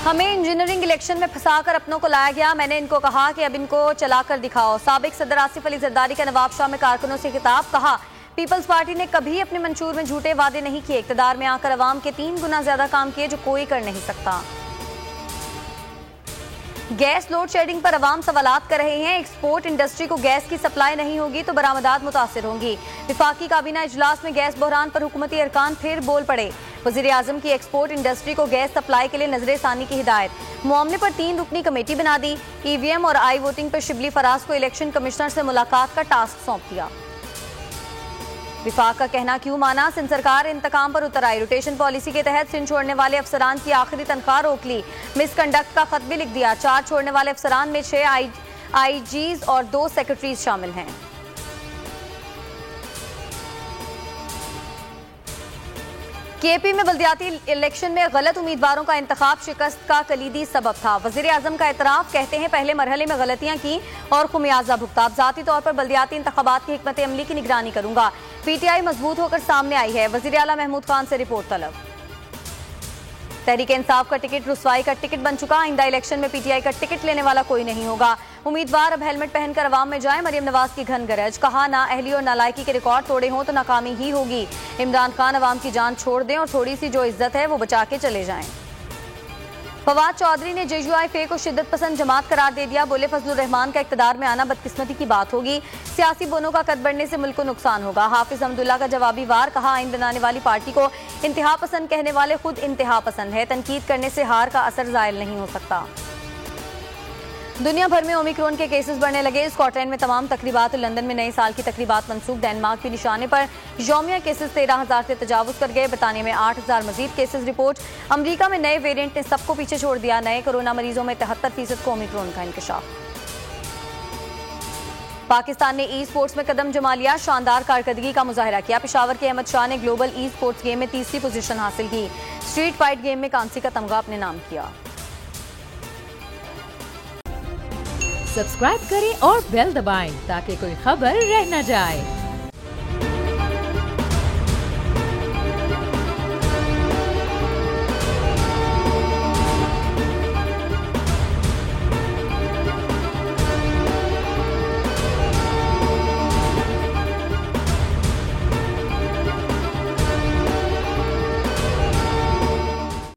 हमें engineering election में फंसाकर अपनों को लाया गया। मैंने इनको कहा कि अब इनको चलाकर दिखाओ। साबिक सदर आसिफ अली जरदारी का नवाब शाह में कारकुनों से खिताब। कहा, पीपल्स पार्टी ने कभी अपने मंशूर में झूठे वादे नहीं किए। इक्तदार में आकर अवाम के 3 गुना ज्यादा काम किए जो कोई कर नहीं सकता। गैस लोड शेडिंग पर अवाम सवालात कर रहे हैं। एक्सपोर्ट इंडस्ट्री को गैस की सप्लाई नहीं होगी तो बरामदात मुतासिर होंगी। विफाकी काबीना इजलास में गैस बहरान पर हुकूमती अरकान फिर बोल पड़े। वजीर आजम की एक्सपोर्ट इंडस्ट्री को गैस सप्लाई के लिए नजर सानी की हिदायत। मामले पर 3 रुकनी कमेटी बना दी। ईवीएम और आई वोटिंग पर शिबली फराज को इलेक्शन कमिश्नर से मुलाकात का टास्क सौंप दिया। विफाक का कहना क्यों माना, सिंध सरकार इंतकाम पर उतर आई। रोटेशन पॉलिसी के तहत सिंध छोड़ने वाले अफसरान की आखिरी तनख्वाह रोक ली। मिसकंडक्ट का खत भी लिख दिया। 4 छोड़ने वाले अफसरान में 6 आईजीज और 2 सेक्रेटरीज शामिल हैं। केपी में बल्दियाती इलेक्शन में गलत उम्मीदवारों का इंतखाब शिकस्त का कलीदी सबब था। वजीर आजम का एतराफ। कहते हैं पहले मरहले में गलतियां की और खुमियाजा भुगता। जाती तौर पर बल्दियाती इंतखाबात की हिकमत अमली की निगरानी करूंगा। पीटीआई मजबूत होकर सामने आई है। वजीर आला महमूद खान से रिपोर्ट तलब। तहरीक इंसाफ का टिकट रुसवाई का टिकट बन चुका। आइंदा इलेक्शन में पीटीआई का टिकट लेने वाला कोई नहीं होगा। उम्मीदवार अब हेलमेट पहनकर अवाम में जाए। मरियम नवाज की घन गरज। कहा, ना अहली और नालायकी के रिकॉर्ड तोड़े हों तो नाकामी ही होगी। इमरान खान अवाम की जान छोड़ दें और थोड़ी सी जो इज्जत है वो बचा के चले जाएं। फवाद चौधरी ने JUIF को शिद्दत पसंद जमात करार दे दिया। बोले, फजलुर रहमान का इक्तदार में आना बदकिस्मती की बात होगी। सियासी बोनों का कद बढ़ने से मुल्क को नुकसान होगा। हाफिज अहमदुल्ला का जवाबी वार। कहा, आइन बनाने वाली पार्टी को इंतहा पसंद कहने वाले खुद इंतहा पसंद है। तनकीद करने से हार का असर जायल नहीं हो सकता। दुनिया भर में ओमिक्रॉन के केसेस बढ़ने लगे। स्कॉटलैंड में तमाम तकरीबात और लंदन में नए साल की तकरीबात मनसूख। डेनमार्क भी निशाने पर। यौमिया केसेस 13,000 से तजावुज कर गए। बरतानिया में 8,000 मजीद केसेस रिपोर्ट। अमरीका में नए वेरिएंट ने सबको पीछे छोड़ दिया। नए कोरोना मरीजों में 73% को ओमिक्रॉन का इंकशाफ। पाकिस्तान ने ई स्पोर्ट्स में कदम जमा लिया। शानदार कारकर्दगी का मुजाहरा किया। पेशावर के अहमद शाह ने ग्लोबल ई स्पोर्ट्स गेम में 3री पोजीशन हासिल की। स्ट्रीट फाइट गेम में कांसी का तमगा अपने नाम किया। सब्सक्राइब करें और बेल दबाएं ताकि कोई खबर रह न जाए।